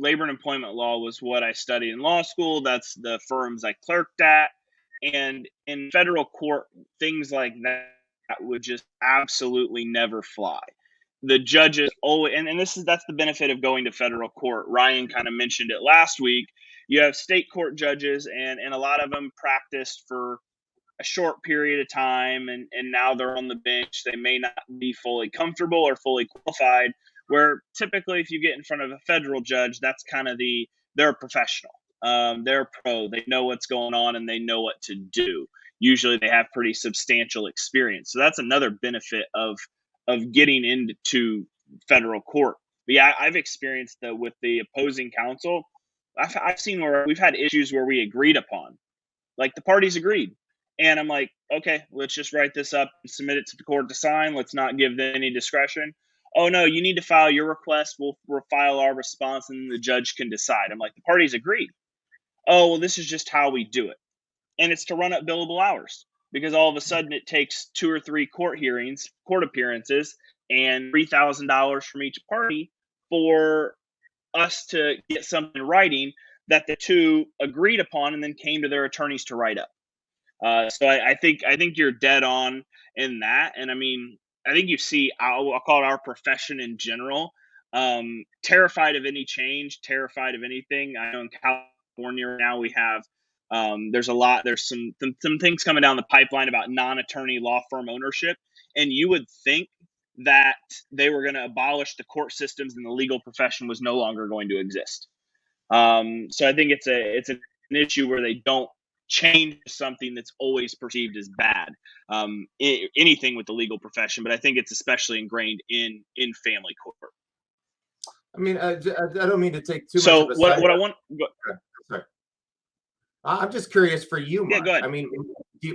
labor and employment law was what I studied in law school. That's the firms I clerked at. And in federal court, things like that would just absolutely never fly. The judges always, and that's the benefit of going to federal court. Ryan kind of mentioned it last week. You have state court judges, and a lot of them practiced for a short period of time, and now they're on the bench. They may not be fully comfortable or fully qualified, where typically if you get in front of a federal judge, that's kind of they're a professional. They're a pro. They know what's going on and they know what to do. Usually they have pretty substantial experience. So that's another benefit of getting into federal court. But yeah, I've experienced that with the opposing counsel. I've seen where we've had issues where we agreed upon, like the parties agreed. And I'm like, okay, let's just write this up and submit it to the court to sign. Let's not give them any discretion. Oh, no, you need to file your request. We'll file our response and the judge can decide. I'm like, the parties agreed. Oh, well, this is just how we do it. And it's to run up billable hours, because all of a sudden it takes 2 or 3 court appearances, and $3,000 from each party for us to get something in writing that the two agreed upon and then came to their attorneys to write up. So I think you're dead on in that. And I mean, I think you see, I'll call it our profession in general, terrified of any change, terrified of anything. I know in California right now we have, there's some things coming down the pipeline about non-attorney law firm ownership. And you would think that they were going to abolish the court systems and the legal profession was no longer going to exist. So I think it's an issue where they don't change something that's always perceived as bad, anything with the legal profession, but I think it's especially ingrained in family court. I mean, I don't mean to take too much So of a what I want, sorry. I'm just curious for you, Mark. Yeah, go ahead. I mean,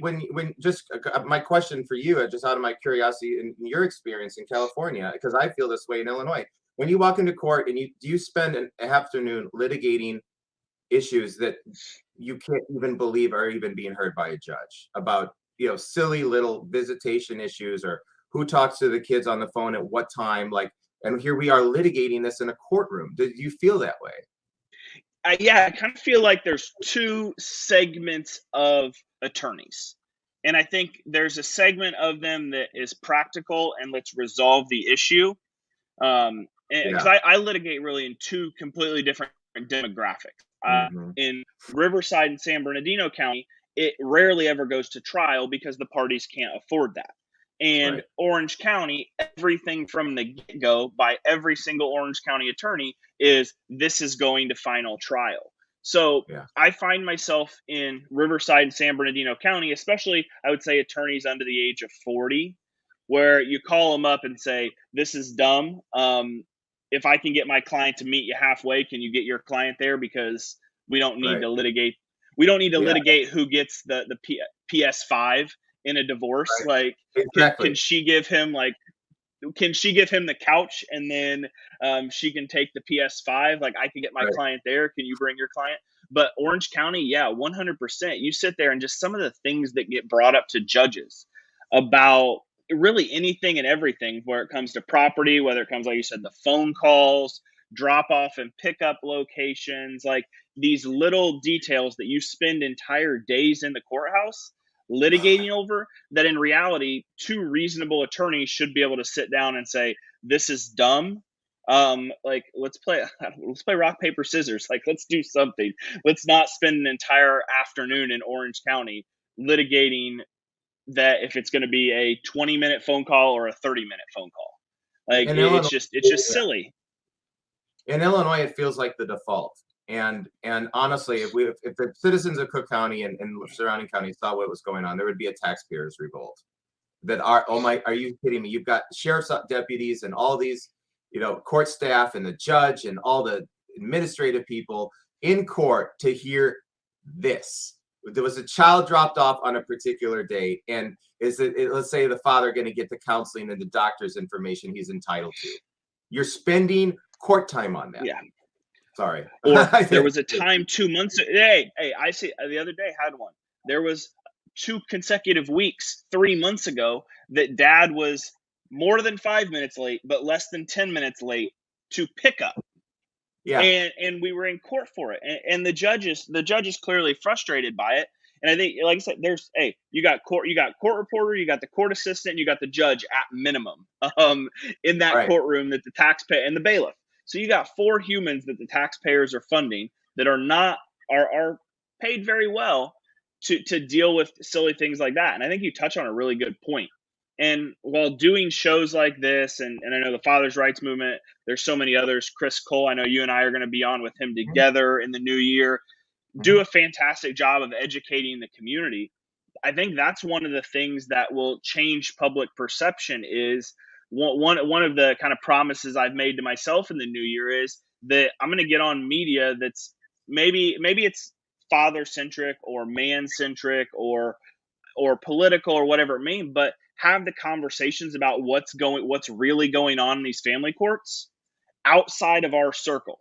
when just my question for you, just out of my curiosity in your experience in California, because I feel this way in Illinois, when you walk into court and do you spend an afternoon litigating issues that you can't even believe are even being heard by a judge about, silly little visitation issues, or who talks to the kids on the phone at what time, and here we are litigating this in a courtroom. Did you feel that way? Yeah, I kind of feel like there's 2 segments of attorneys. And I think there's a segment of them that is practical and let's resolve the issue. Because I litigate really in 2 completely different demographics. In Riverside and San Bernardino County, it rarely ever goes to trial because the parties can't afford that. And right. Orange County, everything from the get-go by every single Orange County attorney is this is going to final trial. So I find myself in Riverside and San Bernardino County, especially I would say attorneys under the age of 40, where you call them up and say, this is dumb. If I can get my client to meet you halfway, can you get your client there? Because we don't need to litigate. We don't need to litigate who gets the PS5 in a divorce. Right. Like, can she give him the couch and then she can take the PS5? Like, I can get my client there. Can you bring your client? But Orange County, 100%. You sit there and just some of the things that get brought up to judges about really anything and everything where it comes to property, whether it comes, like you said, the phone calls, drop off and pick up locations, like these little details that you spend entire days in the courthouse litigating over, that in reality, 2 reasonable attorneys should be able to sit down and say, this is dumb. Like, let's play rock, paper, scissors. Like, let's do something. Let's not spend an entire afternoon in Orange County litigating that if it's going to be a 20-minute phone call or a 30-minute phone call. Like, it's just silly. In Illinois, it feels like the default. And honestly, if the citizens of Cook County and surrounding counties saw what was going on, there would be a taxpayers revolt. Are you kidding me? You've got sheriff's deputies and all these, court staff and the judge and all the administrative people in court to hear this. There was a child dropped off on a particular date, and let's say the father going to get the counseling and the doctor's information he's entitled to. You're spending court time on that. Yeah. Sorry. Or there was a time 2 months. Hey, I see the other day had one. There was 2 consecutive weeks 3 months ago that dad was more than 5 minutes late, but less than 10 minutes late to pick up. Yeah. and we were in court for it, and the judge is clearly frustrated by it. And I think, like I said, there's, hey, you got court reporter, you got the court assistant, you got the judge at minimum, in that Right. courtroom, that the taxpayer and the bailiff. So you got four humans that the taxpayers are funding, that are not are paid very well to deal with silly things like that. And I think you touch on a really good point. And while doing shows like this, and I know the Father's Rights Movement, there's so many others. Chris Cole, I know you and I are going to be on with him Mhm. together in the new year, do Mhm. a fantastic job of educating the community. I think that's one of the things that will change public perception. Is one of the kind of promises I've made to myself in the new year is that I'm going to get on media that's maybe it's father centric or man centric or political or whatever it means, but have the conversations about what's really going on in these family courts outside of our circle,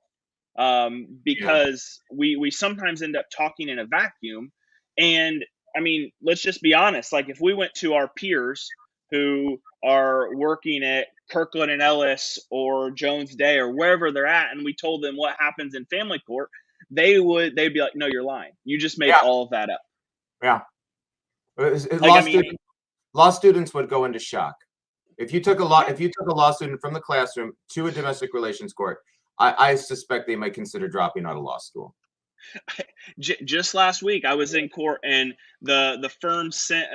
Yeah. because we sometimes end up talking in a vacuum. And I mean, let's just be honest. Like, if we went to our peers who are working at Kirkland and Ellis or Jones Day or wherever they're at, and we told them what happens in family court, they'd be like, "No, you're lying. You just made Yeah. all of that up." Yeah. Like, Law I mean, law students would go into shock. yeah, If you took a law student from the classroom to a domestic relations court, I suspect they might consider dropping out of law school. just last week I was in court, and the firm sent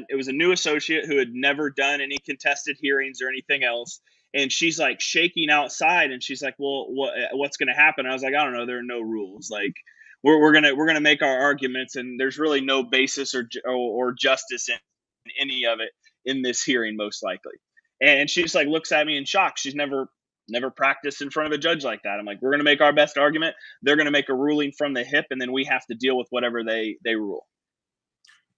it was a new associate who had never done any contested hearings or anything else, and she's like shaking outside, and she's like, "Well, what's going to happen?" I was like, "I don't know. There are no rules. Like, we're gonna make our arguments, and there's really no basis or justice in any of it in this hearing, most likely." And she just like looks at me in shock. She's never practiced in front of a judge like that. I'm like, "We're gonna make our best argument. They're going to make a ruling from the hip, and then we have to deal with whatever they rule."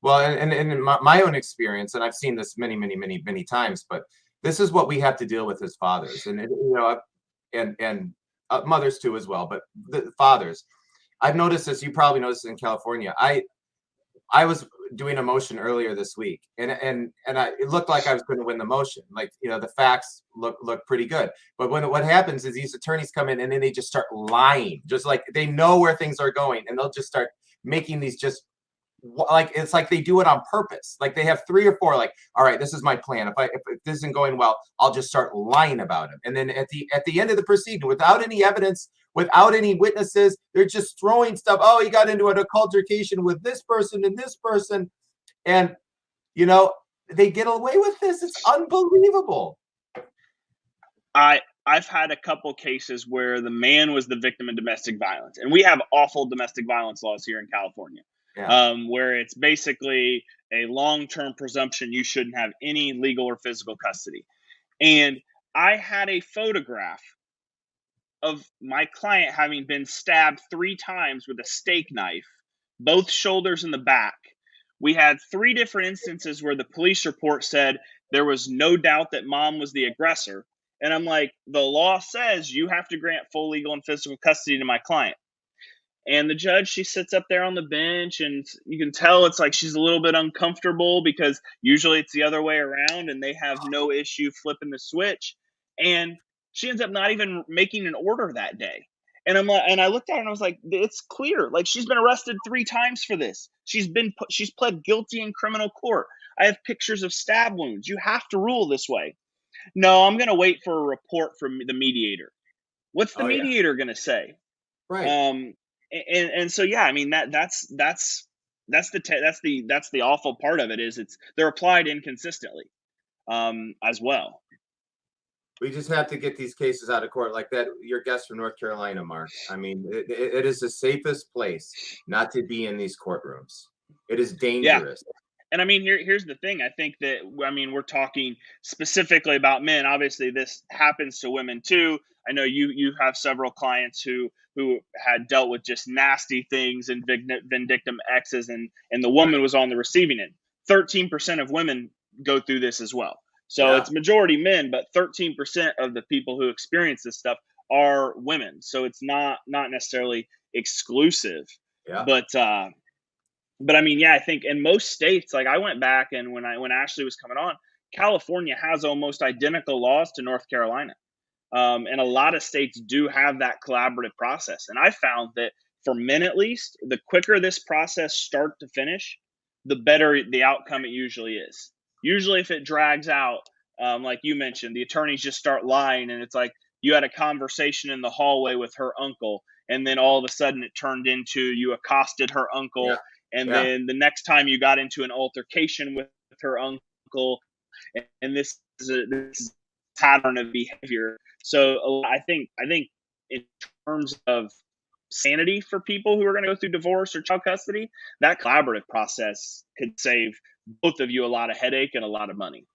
Well, and in my own experience, and I've seen this many, many, many, many times, but this is what we have to deal with as fathers, and mothers too as well. But the fathers, I've noticed this. You probably noticed this in California. I was doing a motion earlier this week, it looked like I was going to win the motion. Like, the facts look pretty good. But what happens is these attorneys come in and then they just start lying, just like they know where things are going, and they'll just start making these just like it's like they do it on purpose. Like they have three or four. Like, all right, this is my plan. If this isn't going well, I'll just start lying about it. And then at the end of the proceeding, without any evidence, without any witnesses, they're just throwing stuff. Oh, he got into an altercation with this person and this person, and you know they get away with this. It's unbelievable. I've had a couple cases where the man was the victim of domestic violence, and we have awful domestic violence laws here in California, Yeah. where it's basically a long-term presumption you shouldn't have any legal or physical custody. And I had a photograph of my client having been stabbed 3 times with a steak knife, both shoulders and the back. We had 3 different instances where the police report said there was no doubt that mom was the aggressor. And I'm like, the law says you have to grant full legal and physical custody to my client. And the judge, she sits up there on the bench, and you can tell it's like she's a little bit uncomfortable, because usually it's the other way around and they have no issue flipping the switch. And she ends up not even making an order that day. And I'm like, and I looked at her and I was like, it's clear. Like, she's been arrested 3 times for this. She's pled guilty in criminal court. I have pictures of stab wounds. You have to rule this way. No, I'm going to wait for a report from the mediator. What's the Oh yeah. mediator going to say? Right. Um, and so, yeah, I mean, that's the awful part of it, is they're applied inconsistently, as well. We just have to get these cases out of court like that. Your guest from North Carolina, Mark. I mean, it is the safest place not to be in these courtrooms. It is Yeah. dangerous. And I mean, here's the thing. I think that, I mean, we're talking specifically about men. Obviously, this happens to women too. I know you have several clients who had dealt with just nasty things and vindictive exes, and the woman was on the receiving end. 13% of women go through this as well. So Yeah. it's majority men, but 13% of the people who experience this stuff are women. So it's not necessarily exclusive, Yeah. but I mean, yeah, I think in most states, like, I went back, and when Ashley was coming on, California has almost identical laws to North Carolina. And a lot of states do have that collaborative process. And I found that for men, at least, the quicker this process start to finish, the better the outcome it usually is. Usually, if it drags out, like you mentioned, the attorneys just start lying, and it's like you had a conversation in the hallway with her uncle, and then all of a sudden it turned into you accosted her Yeah. uncle, and Yeah. then the next time you got into an altercation with her uncle, and this pattern of behavior. So I think in terms of sanity for people who are going to go through divorce or child custody, that collaborative process could save both of you a lot of headache and a lot of money.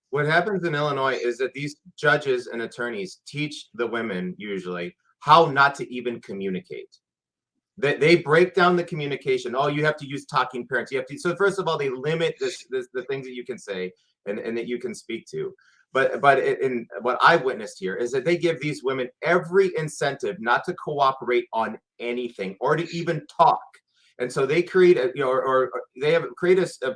What happens in Illinois is that these judges and attorneys teach the women usually how not to even communicate. They break down the communication. Oh, you have to use talking parents. You have to. So first of all, they limit the things that you can say and that you can speak to. But in what I've witnessed here is that they give these women every incentive not to cooperate on anything or to even talk. And so they create a or they have created a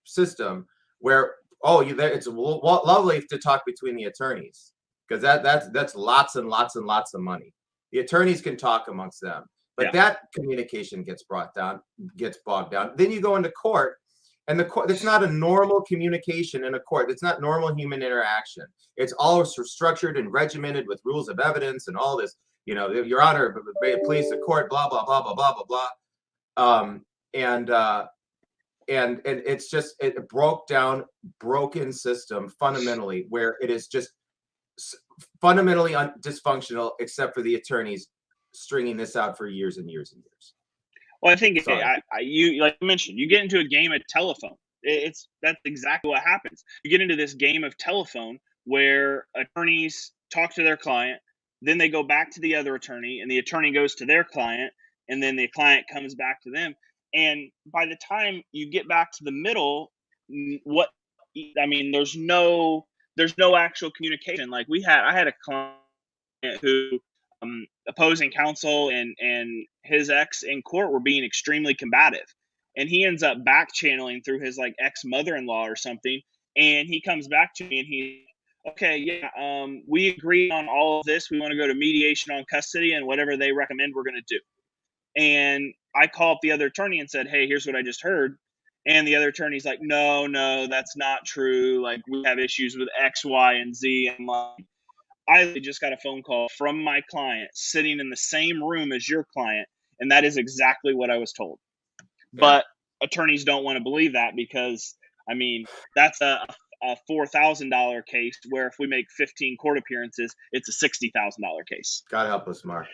system where it's lovely to talk between the attorneys because that's lots and lots and lots of money. The attorneys can talk amongst them, but Yeah. that communication gets bogged down. Then you go into court, and the court, it's not a normal communication in a court. It's not normal human interaction. It's all structured and regimented with rules of evidence and all this. Your Honor, please the court, blah blah blah blah blah blah blah. Um, and it's just broken system fundamentally, where it is just fundamentally dysfunctional, except for the attorneys stringing this out for years and years and years. Well, I think Sorry. you like you mentioned, you get into a game of telephone. That's exactly what happens. You get into this game of telephone where attorneys talk to their client, then they go back to the other attorney, and the attorney goes to their client, and then the client comes back to them. And by the time you get back to the middle, what I mean, there's no actual communication. Like I had a client who opposing counsel and his ex in court were being extremely combative, and he ends up back channeling through his like ex mother-in-law or something, and he comes back to me and he, okay, yeah, we agree on all of this, we want to go to mediation on custody, and whatever they recommend we're going to do. And I call up the other attorney and said, hey, here's what I just heard. And the other attorney's like, no, that's not true, like we have issues with X, Y, and Z. And like, I just got a phone call from my client sitting in the same room as your client, and that is exactly what I was told. Yeah. But attorneys don't want to believe that because, I mean, that's a $4,000 case, where if we make 15 court appearances, it's a $60,000 case. God help us, Mark.